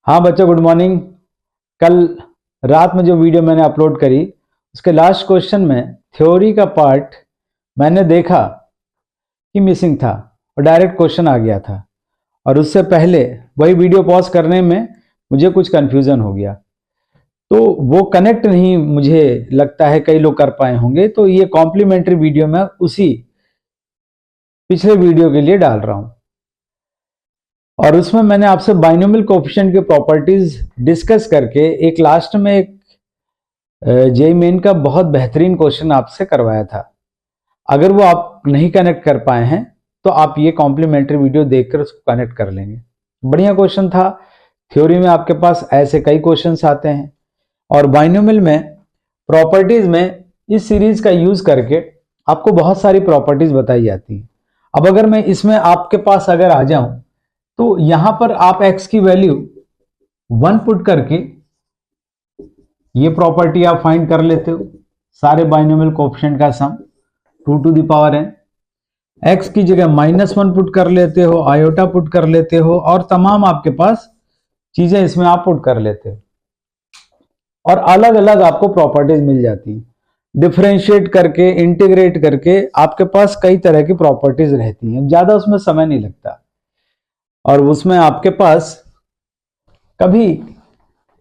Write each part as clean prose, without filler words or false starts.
हाँ बच्चों, good morning. कल रात में जो वीडियो मैंने अपलोड करी उसके लास्ट क्वेश्चन में थ्योरी का पार्ट मैंने देखा कि मिसिंग था और डायरेक्ट क्वेश्चन आ गया था। और उससे पहले वही वीडियो पॉज करने में मुझे कुछ कन्फ्यूज़न हो गया, तो वो कनेक्ट नहीं मुझे लगता है कई लोग कर पाए होंगे। तो ये कॉम्प्लीमेंट्री वीडियो मैं उसी पिछले वीडियो के लिए डाल रहा हूँ। और उसमें मैंने आपसे बाइनोमियल कोएफिशिएंट की प्रॉपर्टीज डिस्कस करके एक लास्ट में एक जेईई मेन का बहुत बेहतरीन क्वेश्चन आपसे करवाया था। अगर वो आप नहीं कनेक्ट कर पाए हैं तो आप ये कॉम्प्लीमेंट्री वीडियो देखकर उसको कनेक्ट कर लेंगे। बढ़िया क्वेश्चन था। थ्योरी में आपके पास ऐसे कई क्वेश्चंस आते हैं और बाइनोमियल में प्रॉपर्टीज में इस सीरीज का यूज करके आपको बहुत सारी प्रॉपर्टीज बताई जाती हैं। अब अगर मैं इसमें आपके पास अगर आ जाऊं तो यहां पर आप x की वैल्यू 1 पुट करके ये प्रॉपर्टी आप फाइंड कर लेते हो। सारे बाइनोमियल कोएफिशिएंट का sum 2 to the power n, x की जगह -1 पुट कर लेते हो, आयोटा पुट कर लेते हो और तमाम आपके पास चीजें इसमें आप पुट कर लेते हो और अलग अलग आपको प्रॉपर्टीज मिल जाती हैं। डिफरेंशिएट करके, इंटीग्रेट करके आपके पास कई तरह की प्रॉपर्टीज रहती हैं। ज्यादा उसमें समय नहीं लगता और उसमें आपके पास कभी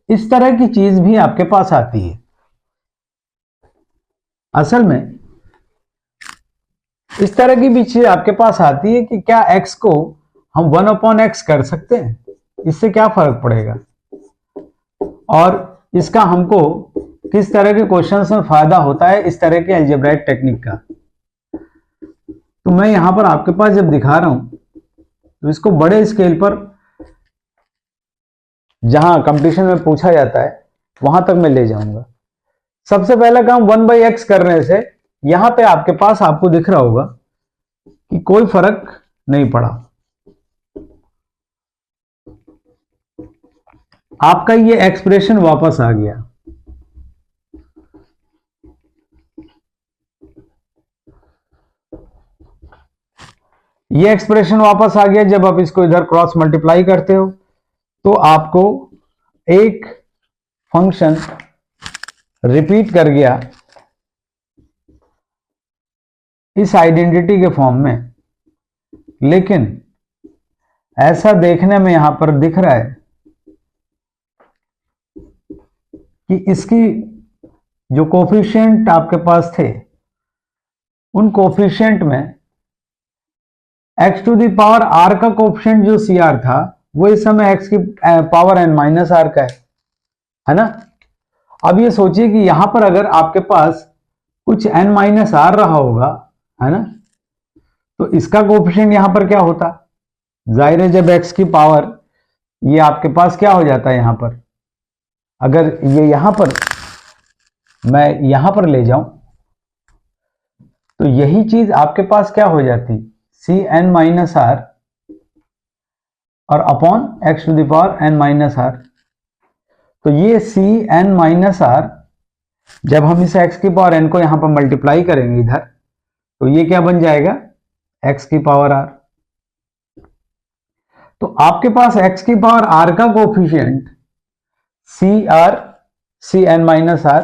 इस तरह की चीज भी आपके पास आती है। असल में इस तरह की भी चीज आपके पास आती है कि क्या x को हम 1/x कर सकते हैं, इससे क्या फर्क पड़ेगा और इसका हमको किस तरह के क्वेश्चंस में फायदा होता है, इस तरह के अलजेब्राइक टेक्निक का। तो मैं यहां पर आपके पास जब दिखा रहा हूं तो इसको बड़े स्केल पर जहां कंपटीशन में पूछा जाता है वहां तक मैं ले जाऊंगा। सबसे पहला काम 1/x करने से यहां पे आपके पास आपको दिख रहा होगा कि कोई फर्क नहीं पड़ा। आपका ये एक्सप्रेशन वापस आ गया। ये एक्सप्रेशन वापस आ गया। जब आप इसको इधर क्रॉस मल्टीप्लाई करते हो तो आपको एक फंक्शन रिपीट कर गया इस आइडेंटिटी के फॉर्म में, लेकिन ऐसा देखने में यहां पर दिख रहा है कि इसकी जो कोफिशिएंट आपके पास थे उन कोफिशिएंट में x to the power r का कोफिशिएंट जो cr था वो इस समय x की पावर n माइनस r का है ना। अब ये सोचिए कि यहां पर अगर आपके पास कुछ n माइनस r रहा होगा, है ना, तो इसका कोफिशिएंट यहां पर क्या होता। जाहिर है जब x की पावर ये आपके पास क्या हो जाता है, यहां पर अगर ये यहां पर मैं यहां पर ले जाऊं तो यही चीज आपके पास क्या हो जाती, cn माइनस r और upon x to the power n minus r। तो ये cn माइनस r जब हम इस x की पावर n को यहां पर मल्टीप्लाई करेंगे इधर तो ये क्या बन जाएगा, x की पावर r। तो आपके पास x की पावर r का coefficient cr cn minus r,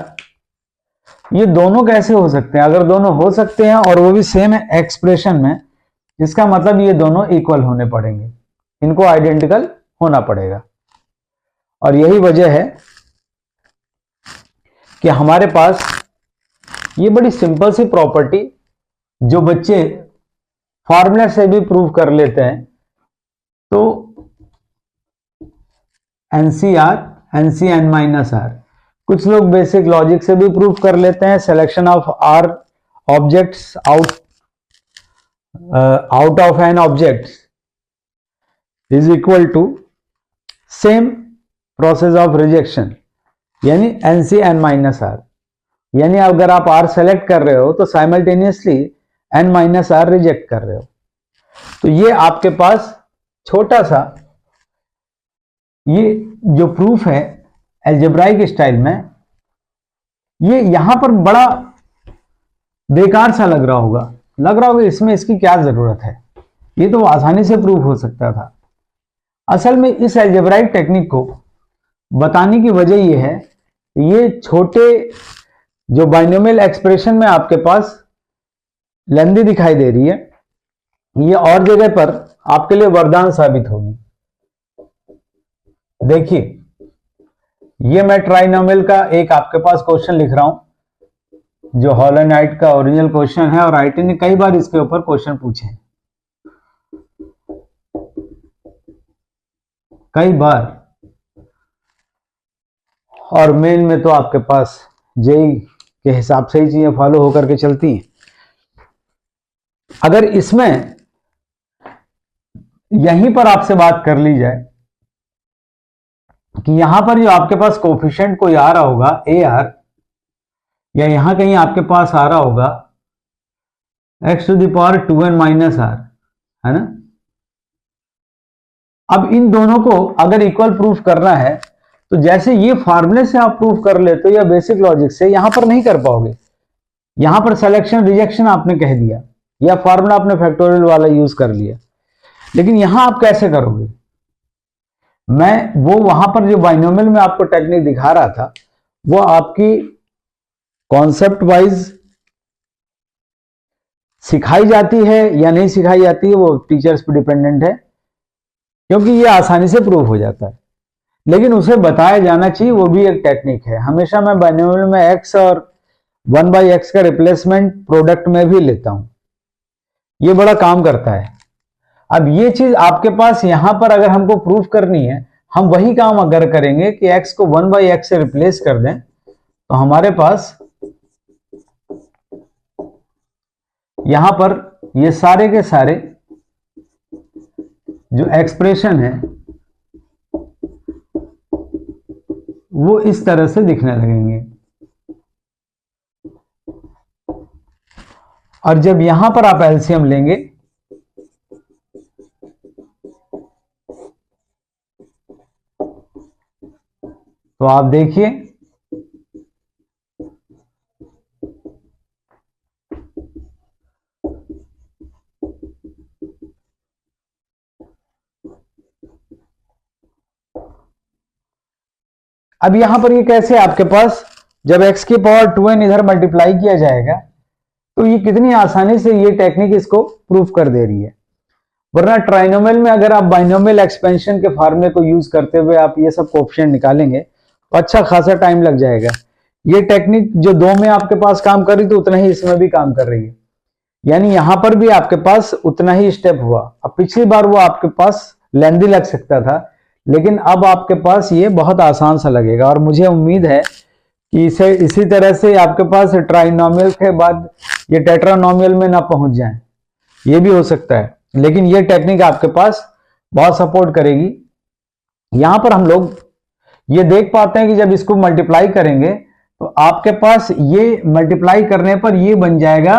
ये दोनों कैसे हो सकते हैं। अगर दोनों हो सकते हैं और वो भी सेम एक्सप्रेशन में, इसका मतलब ये दोनों इक्वल होने पड़ेंगे, इनको आइडेंटिकल होना पड़ेगा। और यही वजह है कि हमारे पास ये बड़ी सिंपल सी प्रॉपर्टी जो बच्चे फॉर्मूला से भी प्रूव कर लेते हैं, तो NCR NCn माइनस r, कुछ लोग बेसिक लॉजिक से भी प्रूव कर लेते हैं। Selection of r objects out of n object is equal to same process of rejection, यानी NCn माइनस r। यानी अगर आप r सेलेक्ट कर रहे हो तो simultaneously n minus r reject कर रहे हो। तो ये आपके पास छोटा सा ये जो प्रूफ है अलजेब्राइक स्टाइल में, ये यहां पर बड़ा बेकार सा लग रहा होगा इसमें इसकी क्या जरूरत है, ये तो आसानी से प्रूफ हो सकता था। असल में इस अलजेब्राइक टेक्निक को बताने की वजह ये है, ये छोटे जो बाइनोमियल एक्सप्रेशन में आपके पास लेंदी दिखाई दे रही है, ये और जगह पर आपके लिए वरदान साबित होगी। देखिए, ये मैं ट्राइनोमियल का एक आपके पास क्वेश्चन लिख रहा हूं जो हॉलोनाइट का ओरिजिनल क्वेश्चन है, और आईटी ने कई बार इसके ऊपर क्वेश्चन पूछे हैं, कई बार, और मेन में तो आपके पास जेई के हिसाब से ही चीजें फॉलो होकर के चलती हैं। अगर इसमें यहीं पर आपसे बात कर ली जाए कि यहां पर जो आपके पास कोफिशिएंट कोई आ रहा होगा ए आर, या यहां कहीं आपके पास आ रहा होगा x to the power 2n minus r, है ना। अब इन दोनों को अगर इक्वल प्रूफ करना है तो जैसे ये फार्मूले से आप प्रूफ कर लेते हो या बेसिक लॉजिक से, यहां पर नहीं कर पाओगे। यहां पर सिलेक्शन रिजेक्शन आपने कह दिया या फार्मूला आपने फैक्टोरियल वाला यूज कर लिया, लेकिन यहां आप कैसे करोगे? मैं वो वहां पर जो बाइनोमियल में आपको टेक्निक दिखा रहा था वो आपकी कॉन्सेप्ट वाइज सिखाई जाती है या नहीं सिखाई जाती है, वो टीचर्स पे डिपेंडेंट है, क्योंकि ये आसानी से प्रूव हो जाता है, लेकिन उसे बताया जाना चाहिए, वो भी एक टेक्निक है। हमेशा मैं बाइनोमियल में x और 1/x का रिप्लेसमेंट प्रोडक्ट में भी लेता हूं, ये बड़ा काम करता है। अब ये चीज आपके पास यहां पर अगर हमको प्रूफ करनी है, हम वही काम अगर करेंगे कि x को 1/x से रिप्लेस कर दें, तो हमारे पास यहां पर ये सारे के सारे जो एक्सप्रेशन है वो इस तरह से दिखने लगेंगे। और जब यहां पर आप एलसीएम लेंगे तो आप देखिए अब यहां पर ये कैसे आपके पास जब x की पावर 2n इधर मल्टीप्लाई किया जाएगा तो ये कितनी आसानी से ये टेक्निक इसको प्रूफ कर दे रही है। वरना ट्राइनोमियल में अगर आप बाइनोमियल एक्सपेंशन के फार्मूले को यूज करते हुए आप ये सब कोएफिशिएंट निकालेंगे तो अच्छा खासा टाइम लग जाएगा। ये टेक्निक जो दो में आपके पास काम कर रही थी उतना ही इसमें भी काम कर रही है, यानी यहां पर भी आपके पास उतना ही स्टेप हुआ। अब पिछली बार वो आपके पास लेंदी लग सकता था, लेकिन अब आपके पास ये बहुत आसान सा लगेगा, और मुझे उम्मीद है कि इसे इसी तरह से आपके पास ट्राइनोमियल के बाद ये टेट्रानोमियल में ना पहुंच जाए, ये भी हो सकता है, लेकिन ये टेक्निक आपके पास बहुत सपोर्ट करेगी। यहां पर हम लोग ये देख पाते हैं कि जब इसको मल्टीप्लाई करेंगे तो आपके पास ये मल्टीप्लाई करने पर ये बन जाएगा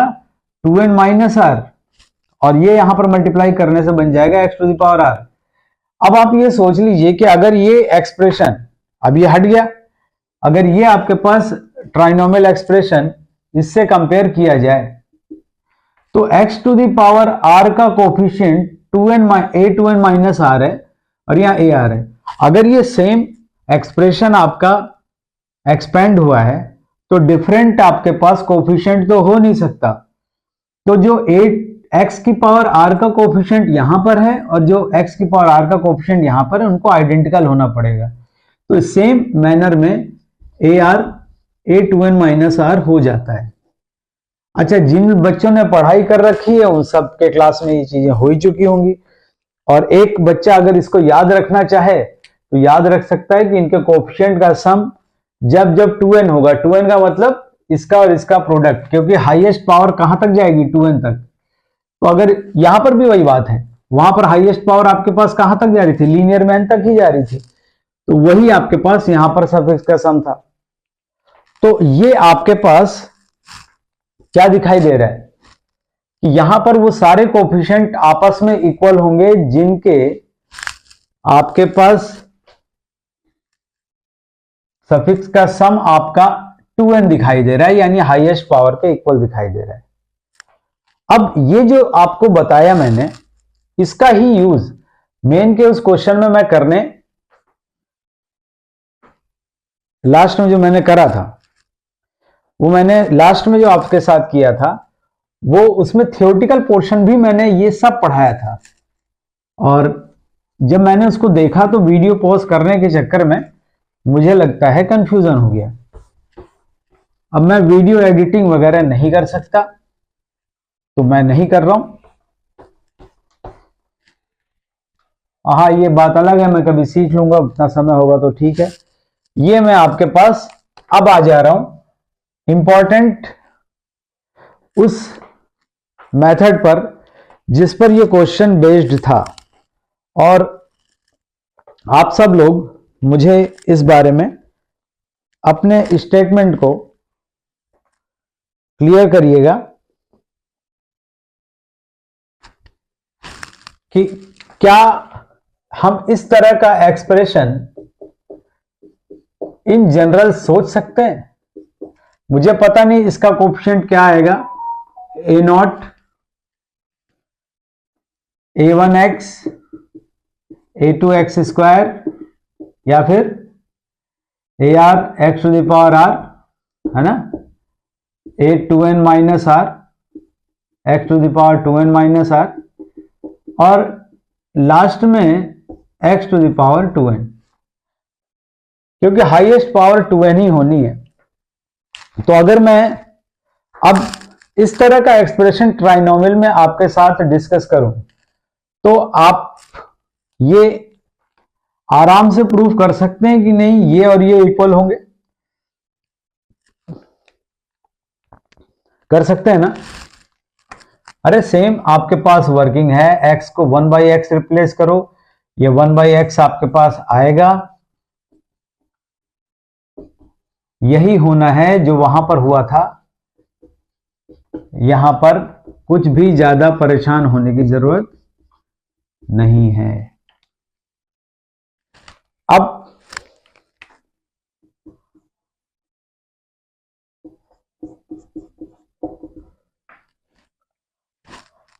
2n माइनस आर, और ये यहां पर मल्टीप्लाई करने से बन जाएगा x to the power r। अब आप ये सोच लीजिए कि अगर ये एक्सप्रेशन अब ये हट गया, अगर ये आपके पास ट्राइनोमियल एक्सप्रेशन इससे कंपेयर किया जाए तो x to the power r का कोफिशिएंट 2n माइनस r है और यहाँ ar है। अगर ये सेम एक्सप्रेशन आपका एक्सपेंड हुआ है तो डिफरेंट आपके पास कोफिशिएंट तो हो नहीं सकता, तो जो x की पावर r का कोफिशिएंट यहां पर है और जो x की पावर r का कोफिशिएंट यहां पर है उनको आइडेंटिकल होना पड़ेगा। तो सेम मैनर में a2n माइनस r हो जाता है। अच्छा, जिन बच्चों ने पढ़ाई कर रखी है उन सब के क्लास में ये चीजें हो ही चुकी होंगी, और एक बच्चा अगर इसको याद रखना चाहे तो याद रख सकता है कि इनके कोफिशिएंट का सम जब जब 2n होगा, 2n का मतलब इसका और इसका प्रोडक्ट, क्योंकि हाईएस्ट पावर कहां तक जाएगी 2n तक, तो अगर यहां पर भी वही बात है, वहां पर हाईएस्ट पावर आपके पास कहां तक जा रही थी, लीनियर में n तक ही जा रही थी, तो वही आपके पास यहां पर सफिक्स का सम था। तो ये आपके पास क्या दिखाई दे रहा है कि यहां पर वो सारे कोफिशिएंट आपस में इक्वल होंगे जिनके आपके पास सफिक्स का सम आपका 2n दिखाई दे रहा है, यानी हाईएस्ट पावर के इक्वल दिखाई दे रहा है। अब ये जो आपको बताया मैंने, इसका ही यूज मेन के उस क्वेश्चन में मैं करने लास्ट में जो मैंने करा था, वो मैंने लास्ट में जो आपके साथ किया था, वो उसमें थियोरेटिकल पोर्शन भी मैंने ये सब पढ़ाया था। और जब मैंने उसको देखा तो वीडियो पॉज करने के चक्कर में मुझे लगता है कंफ्यूजन हो गया। अब मैं वीडियो एडिटिंग वगैरह नहीं कर सकता, तो मैं नहीं कर रहा हूं। हाँ, ये बात अलग है, मैं कभी सीख लूंगा, उतना समय होगा तो ठीक है। ये मैं आपके पास अब आ जा रहा हूं इंपॉर्टेंट उस मेथड पर जिस पर ये क्वेश्चन बेस्ड था। और आप सब लोग मुझे इस बारे में अपने स्टेटमेंट को क्लियर करिएगा कि क्या हम इस तरह का एक्सप्रेशन इन जनरल सोच सकते हैं। मुझे पता नहीं इसका कोफिशिएंट क्या आएगा, a0 a1x a2x स्क्वायर या फिर ar x to the power r, है ना, a2n minus r x to the power 2n minus r, और लास्ट में x to the power 2n, क्योंकि हाईएस्ट पावर 2n ही होनी है। तो अगर मैं अब इस तरह का एक्सप्रेशन ट्राइनोमियल में आपके साथ डिस्कस करूं तो आप ये आराम से प्रूव कर सकते हैं कि नहीं ये और ये इक्वल होंगे। कर सकते हैं ना। अरे सेम आपके पास वर्किंग है, x को 1/x रिप्लेस करो, ये 1/x आपके पास आएगा। यही होना है जो वहां पर हुआ था। यहां पर कुछ भी ज्यादा परेशान होने की जरूरत नहीं है। अब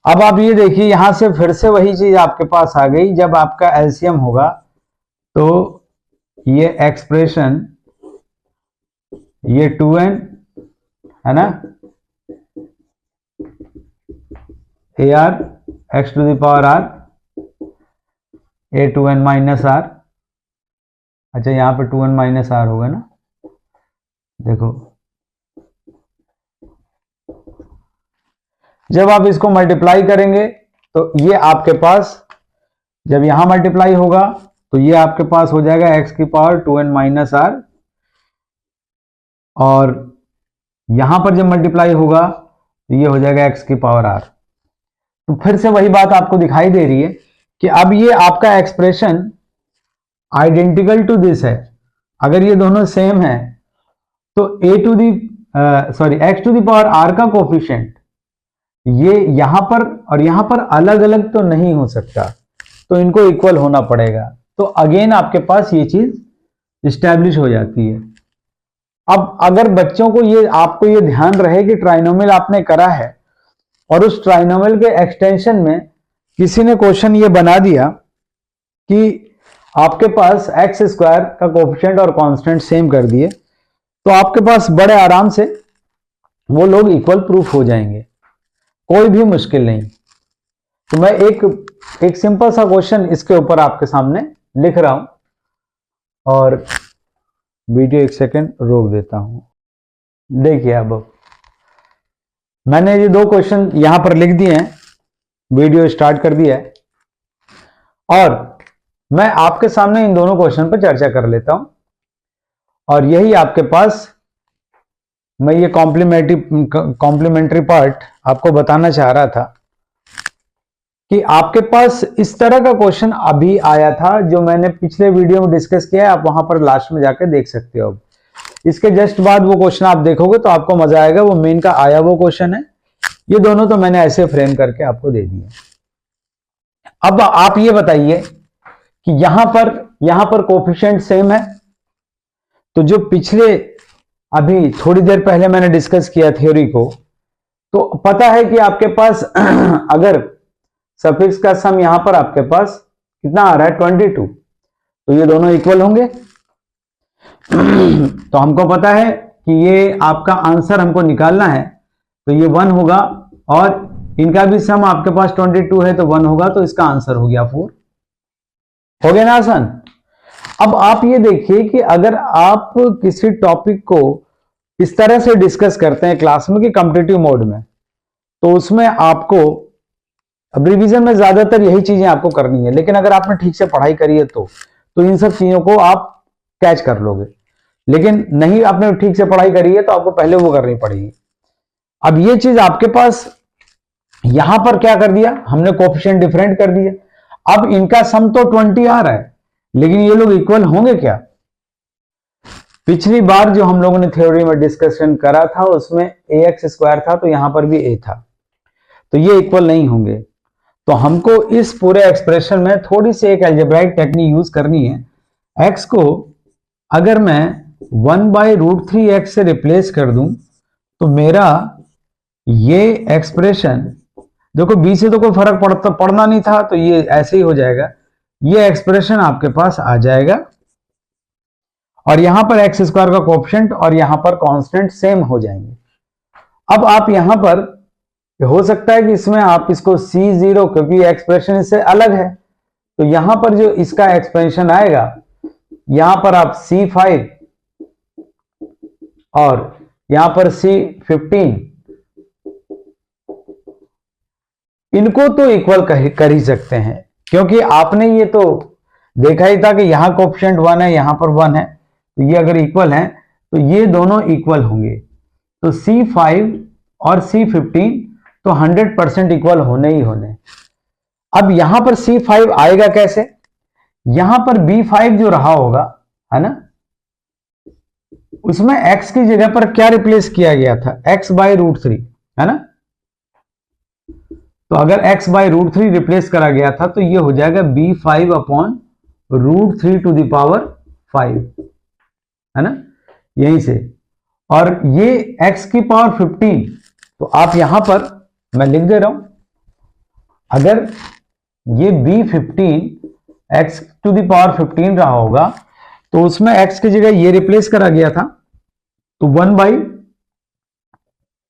आप ये देखिए, यहां से फिर से वही चीज आपके पास आ गई। जब आपका एलसीएम होगा तो ये एक्सप्रेशन, ये 2n है ना, ar x to the power r a2n minus r। अच्छा, यहां पे 2n माइनस r होगा ना, देखो जब आप इसको मल्टीप्लाई करेंगे तो ये आपके पास, जब यहां मल्टीप्लाई होगा तो ये आपके पास हो जाएगा x की पावर 2n माइनस r, और यहां पर जब मल्टीप्लाई होगा तो ये हो जाएगा x की पावर r। तो फिर से वही बात आपको दिखाई दे रही है कि अब ये आपका एक्सप्रेशन आइडेंटिकल टू दिस है। अगर ये दोनों सेम है तो x to the power r का कोफिशिएंट ये यहां पर और यहां पर अलग अलग तो नहीं हो सकता, तो इनको इक्वल होना पड़ेगा। तो अगेन आपके पास ये चीज इस्टेब्लिश हो जाती है। अब अगर बच्चों को ये, आपको ये ध्यान रहे कि ट्राइनोमियल आपने करा है और उस ट्राइनोमियल के एक्सटेंशन में किसी ने क्वेश्चन ये बना दिया कि आपके पास एक्स स्क्वायर का कोफिशिएंट और कांस्टेंट सेम कर दिए, तो आपके पास बड़े आराम से वो लोग इक्वल प्रूफ हो जाएंगे, कोई भी मुश्किल नहीं। तो मैं एक सिंपल सा क्वेश्चन इसके ऊपर आपके सामने लिख रहा हूं और वीडियो एक सेकंड रोक देता हूं। देखिए, अब मैंने ये दो क्वेश्चन यहां पर लिख दिए हैं, वीडियो स्टार्ट कर दिया है और मैं आपके सामने इन दोनों क्वेश्चन पर चर्चा कर लेता हूं। और यही आपके पास मैं ये कॉम्प्लीमेंट्री पार्ट आपको बताना चाह रहा था कि आपके पास इस तरह का क्वेश्चन अभी आया था जो मैंने पिछले वीडियो में डिस्कस किया है। आप वहां पर लास्ट में जाकर देख सकते हो। इसके जस्ट बाद वो क्वेश्चन आप देखोगे तो आपको मजा आएगा। वो मेन का आया वो क्वेश्चन है। ये दोनों तो मैंने ऐसे फ्रेम करके आपको दे दिए। अब आप ये बताइए कि यहां पर कोफिशिएंट सेम है, तो जो पिछले अभी थोड़ी देर पहले मैंने डिस्कस किया थ्योरी को, तो पता है कि आपके पास अगर सफिक्स का सम यहां पर आपके पास कितना आ रहा है 22, तो ये दोनों इक्वल होंगे। तो हमको पता है कि ये आपका आंसर हमको निकालना है, तो ये 1 होगा, और इनका भी सम आपके पास 22 है तो 1 होगा, तो इसका आंसर हो गया 4। हो गया ना आसान। अब आप ये देखिए कि अगर आप किसी टॉपिक को इस तरह से डिस्कस करते हैं क्लास में कि कॉम्पिटिटिव मोड में, तो उसमें आपको अब रिवीजन में ज्यादातर यही चीजें आपको करनी है, लेकिन अगर आपने ठीक से पढ़ाई करी है तो इन सब चीजों को आप कैच कर लोगे। लेकिन नहीं आपने ठीक से पढ़ाई करी है तो आपको पहले वो करनी पड़ेगी। अब ये चीज आपके पास यहां पर क्या कर दिया हमने, कोएफिशिएंट डिफरेंट कर दिया। अब इनका सम तो 20 आ रहा है, लेकिन ये लोग इक्वल होंगे क्या? पिछली बार जो हम लोगों ने थ्योरी में डिस्कशन करा था उसमें ax² था, तो यहां पर भी a था, तो ये इक्वल नहीं होंगे। तो हमको इस पूरे एक्सप्रेशन में थोड़ी सी एक अलजेब्राइक टेक्निक यूज करनी है। x को अगर मैं 1/√3x से रिप्लेस कर दूं तो मेरा ये एक्सप्रेशन, देखो b से तो कोई फर्क पड़ना नहीं था, तो ये ऐसे ही हो जाएगा। ये एक्सप्रेशन आपके पास आ जाएगा, और यहां पर x² का कोएफिशिएंट और यहां पर कांस्टेंट सेम हो जाएंगे। अब आप यहां पर हो सकता है कि इसमें आप इसको C0, क्योंकि एक्सप्रेशन इससे अलग है, तो यहां पर जो इसका एक्सप्रेशन आएगा, यहां पर आप C5 और यहां पर C15 इनको तो इक्वल कर ही सकते हैं, क्योंकि आपने ये तो देखा ही था कि यहां कोएफिशिएंट 1 है, यहां पर 1 है, तो ये अगर इक्वल है तो ये दोनों इक्वल होंगे। तो C5 और C15 तो 100% इक्वल होने ही होने। अब यहां पर C5 आएगा कैसे? यहां पर B5 जो रहा होगा, है ना, उसमें x की जगह पर क्या रिप्लेस किया गया था? x/√3, है ना। तो अगर x/√3 रिप्लेस करा गया था तो ये हो जाएगा B5/√3⁵, है ना, यहीं से। और ये x⁻15, तो आप यहां पर मैं लिख दे रहा हूं, अगर ये B15 x⁻15 रहा होगा तो उसमें x की जगह ये रिप्लेस करा गया था, तो 1/,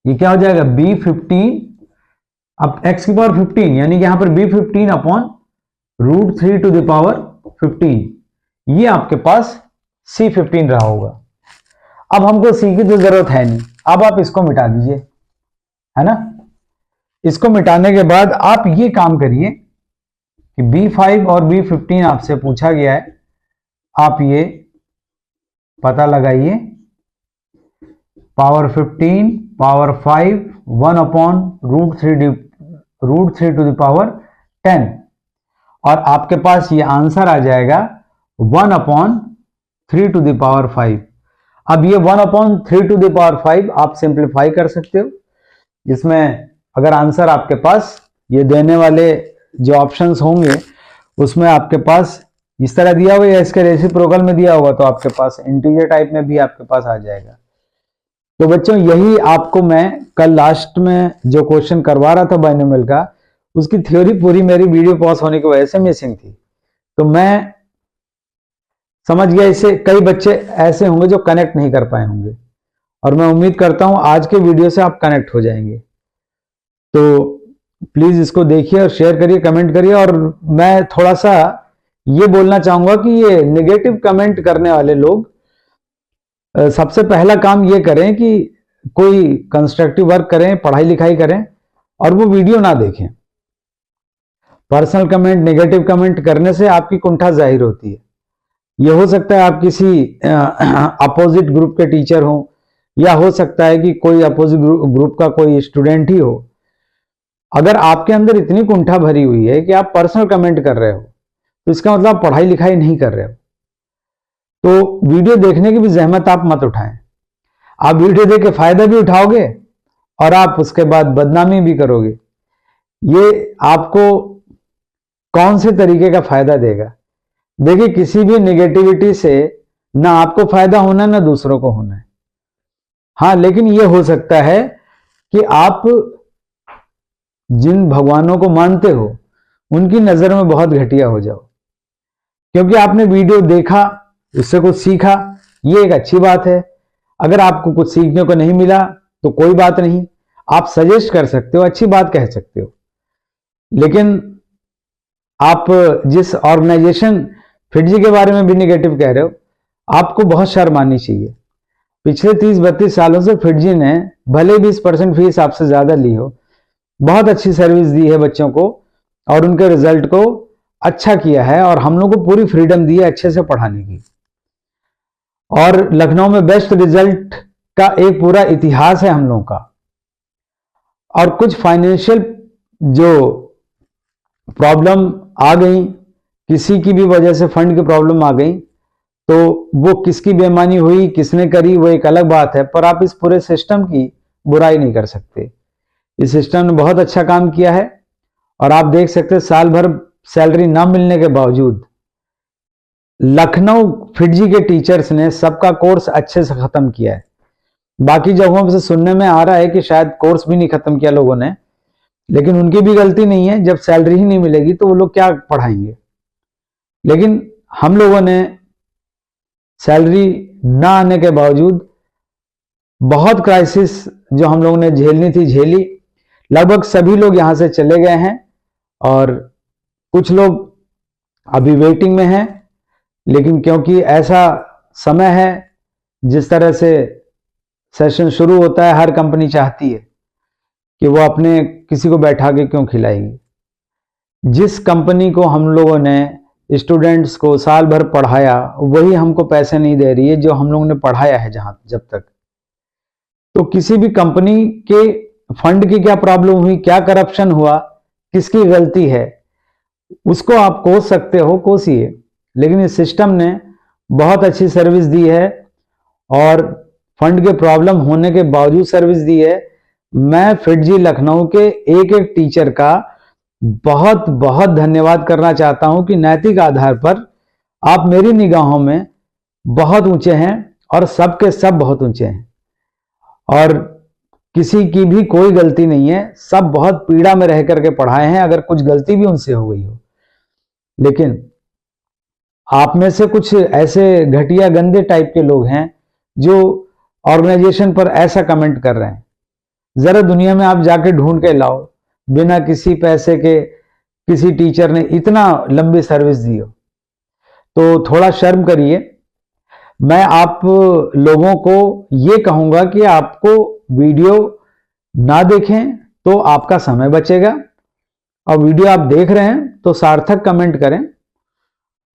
ये क्या हो जाएगा B15, अब x⁻15 यानी यहां पर B15/√3⁵, ये आपके पास C15 रहा होगा। अब हमको C की तो जरूरत है नहीं, अब आप इसको मिटा दीजिए, है ना। इसको मिटाने के बाद आप ये काम करिए कि B5 और B15 आपसे पूछा गया है, आप ये पता लगाइए, पावर 15 पावर 5 1/√3⁵, और आपके पास ये आंसर आ जाएगा 1/3⁵। अब ये 1/3⁵ आप सिंप्लीफाई कर सकते हो। इसमें अगर आंसर आपके पास ये देने वाले जो ऑप्शंस होंगे उसमें आपके पास इस तरह दिया हुआ या इसके रेसिप्रोकल में दिया होगा, तो आपके पास इंटीजर टाइप में भी आपके पास आ जाएगा। तो बच्चों यही आपको मैं कल लास्ट में जो क्वेश्चन करवा रहा था बाइनोमियल का, उसकी थ्योरी पूरी मेरी वीडियो पॉज होने की वजह से मिसिंग थी, तो मैं समझ गया। इससे कई बच्चे ऐसे होंगे जो कनेक्ट नहीं कर पाए होंगे, और मैं उम्मीद करता हूं आज के वीडियो से आप कनेक्ट हो जाएंगे। तो प्लीज इसको देखिए और शेयर करिए, कमेंट करिए। और मैं थोड़ा सा ये बोलना चाहूंगा कि ये नेगेटिव कमेंट करने वाले लोग सबसे पहला काम ये करें कि कोई कंस्ट्रक्टिव वर्क करें, पढ़ाई लिखाई करें, और वो वीडियो ना देखें। पर्सनल कमेंट, नेगेटिव कमेंट करने से आपकी कुंठा जाहिर होती है। ये हो सकता है आप किसी अपोजिट ग्रुप के टीचर हो, या हो सकता है कि कोई अपोजिट ग्रुप का कोई स्टूडेंट ही हो। अगर आपके अंदर इतनी कुंठा भरी हुई है कि आप पर्सनल कमेंट कर रहे हो, तो इसका मतलब आप पढ़ाई लिखाई नहीं कर रहे हो। तो वीडियो देखने की भी जहमत आप मत उठाएं। आप वीडियो देख के फायदा भी उठाओगे और आप उसके बाद बदनामी भी करोगे। ये आपको कौन से तरीके का फायदा देगा? देखिए, किसी भी नेगेटिविटी से ना आपको फायदा होना है ना दूसरों को होना है। हाँ, लेकिन यह हो सकता है कि आप जिन भगवानों को मानते हो उनकी नजर में बहुत घटिया हो जाओ, क्योंकि आपने वीडियो देखा, उससे कुछ सीखा, ये एक अच्छी बात है। अगर आपको कुछ सीखने को नहीं मिला तो कोई बात नहीं, आप सजेस्ट कर सकते हो, अच्छी बात कह सकते हो। लेकिन आप जिस ऑर्गेनाइजेशन फिटजी के बारे में भी निगेटिव कह रहे हो, आपको बहुत शर्म आनी चाहिए। पिछले 30-32 सालों से फिटजी ने भले 20% फीस आपसे ज्यादा ली हो, बहुत अच्छी सर्विस दी है बच्चों को और उनके रिजल्ट को अच्छा किया है, और हम लोग को पूरी फ्रीडम दी है अच्छे से पढ़ाने की। और लखनऊ में बेस्ट रिजल्ट का एक पूरा इतिहास है हम लोगों का। और कुछ फाइनेंशियल जो प्रॉब्लम आ गई, किसी की भी वजह से फंड की प्रॉब्लम आ गई, तो वो किसकी बेईमानी हुई, किसने करी, वो एक अलग बात है, पर आप इस पूरे सिस्टम की बुराई नहीं कर सकते। इस सिस्टम ने बहुत अच्छा काम किया है, और आप देख सकते हैं साल भर सैलरी ना मिलने के बावजूद लखनऊ फिटजी के टीचर्स ने सबका कोर्स अच्छे से खत्म किया है। बाकी जगहों से सुनने में आ रहा है कि शायद कोर्स भी नहीं खत्म किया लोगों ने, लेकिन उनकी भी गलती नहीं है। जब सैलरी ही नहीं मिलेगी तो वो लोग क्या पढ़ाएंगे। लेकिन हम लोगों ने सैलरी ना आने के बावजूद बहुत क्राइसिस जो हम लोगों ने झेलनी थी झेली। लगभग सभी लोग यहां से चले गए हैं और कुछ लोग अभी वेटिंग में हैं। लेकिन क्योंकि ऐसा समय है, जिस तरह से सेशन शुरू होता है, हर कंपनी चाहती है कि वो अपने किसी को बैठा के क्यों खिलाएगी। जिस कंपनी को हम लोगों ने स्टूडेंट्स को साल भर पढ़ाया, वही हमको पैसे नहीं दे रही है जो हम लोगों ने पढ़ाया है जब तक। तो किसी भी कंपनी के फंड की क्या प्रॉब्लम हुई, क्या करप्शन हुआ, किसकी गलती है, उसको आप कोस सकते हो, कोसिए। लेकिन इस सिस्टम ने बहुत अच्छी सर्विस दी है और फंड के प्रॉब्लम होने के बावजूद सर्विस दी है। मैं फिटजी लखनऊ के एक एक टीचर का बहुत बहुत धन्यवाद करना चाहता हूं कि नैतिक आधार पर आप मेरी निगाहों में बहुत ऊंचे हैं और सबके सब बहुत ऊंचे हैं, और किसी की भी कोई गलती नहीं है। सब बहुत पीड़ा में रह करके पढ़ाए हैं, अगर कुछ गलती भी उनसे हो गई हो। लेकिन आप में से कुछ ऐसे घटिया गंदे टाइप के लोग हैं जो ऑर्गेनाइजेशन पर ऐसा कमेंट कर रहे हैं। जरा दुनिया में आप जाके ढूंढ के लाओ, बिना किसी पैसे के किसी टीचर ने इतना लंबी सर्विस दी हो। तो थोड़ा शर्म करिए। मैं आप लोगों को ये कहूंगा कि आपको वीडियो ना देखें तो आपका समय बचेगा, और वीडियो आप देख रहे हैं तो सार्थक कमेंट करें,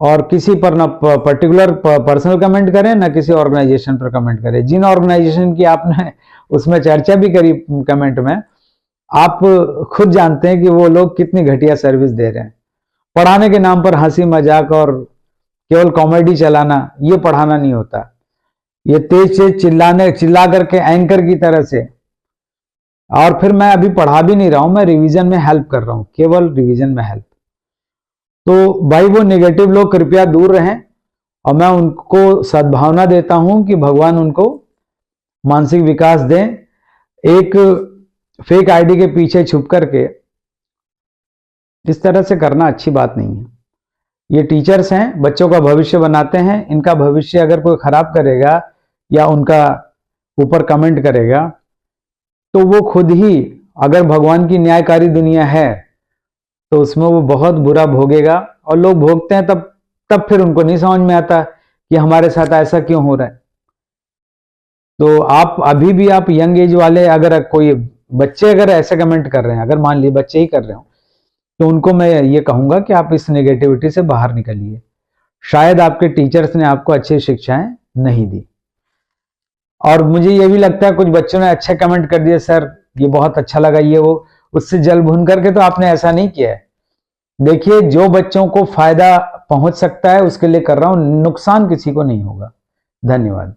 और किसी पर ना पर्टिकुलर पर्सनल कमेंट करें, ना किसी ऑर्गेनाइजेशन पर कमेंट करें। जिन ऑर्गेनाइजेशन की आपने उसमें चर्चा भी करी कमेंट में, आप खुद जानते हैं कि वो लोग कितनी घटिया सर्विस दे रहे हैं। पढ़ाने के नाम पर हंसी मजाक और केवल कॉमेडी चलाना, ये पढ़ाना नहीं होता। ये तेज से चिल्ला करके एंकर की तरह से। और फिर मैं अभी पढ़ा भी नहीं रहा हूं, मैं रिवीजन में हेल्प कर रहा हूं, केवल रिवीजन में हेल्प। तो भाई वो नेगेटिव लोग कृपया दूर रहें, और मैं उनको सद्भावना देता हूं कि भगवान उनको मानसिक विकास दें। एक फेक आईडी के पीछे छुप करके इस तरह से करना अच्छी बात नहीं है। ये टीचर्स हैं, बच्चों का भविष्य बनाते हैं। इनका भविष्य अगर कोई खराब करेगा या उनका ऊपर कमेंट करेगा, तो वो खुद ही, अगर भगवान की न्यायकारी दुनिया है तो उसमें वो बहुत बुरा भोगेगा। और लोग भोगते हैं तब फिर उनको नहीं समझ में आता कि हमारे साथ ऐसा क्यों हो रहा है। तो आप अभी भी, आप यंग एज वाले, अगर कोई बच्चे अगर ऐसे कमेंट कर रहे हैं, अगर मान लीजिए बच्चे ही कर रहे हो, तो उनको मैं ये कहूंगा कि आप इस नेगेटिविटी से बाहर निकलिए। शायद आपके टीचर्स ने आपको अच्छी शिक्षाएं नहीं दी। और मुझे ये भी लगता है कुछ बच्चों ने अच्छे कमेंट कर दिए, सर ये बहुत अच्छा लगा, ये वो, उससे जल भुन करके, तो आपने ऐसा नहीं किया है। देखिए, जो बच्चों को फायदा पहुंच सकता है उसके लिए कर रहा हूं, नुकसान किसी को नहीं होगा। धन्यवाद।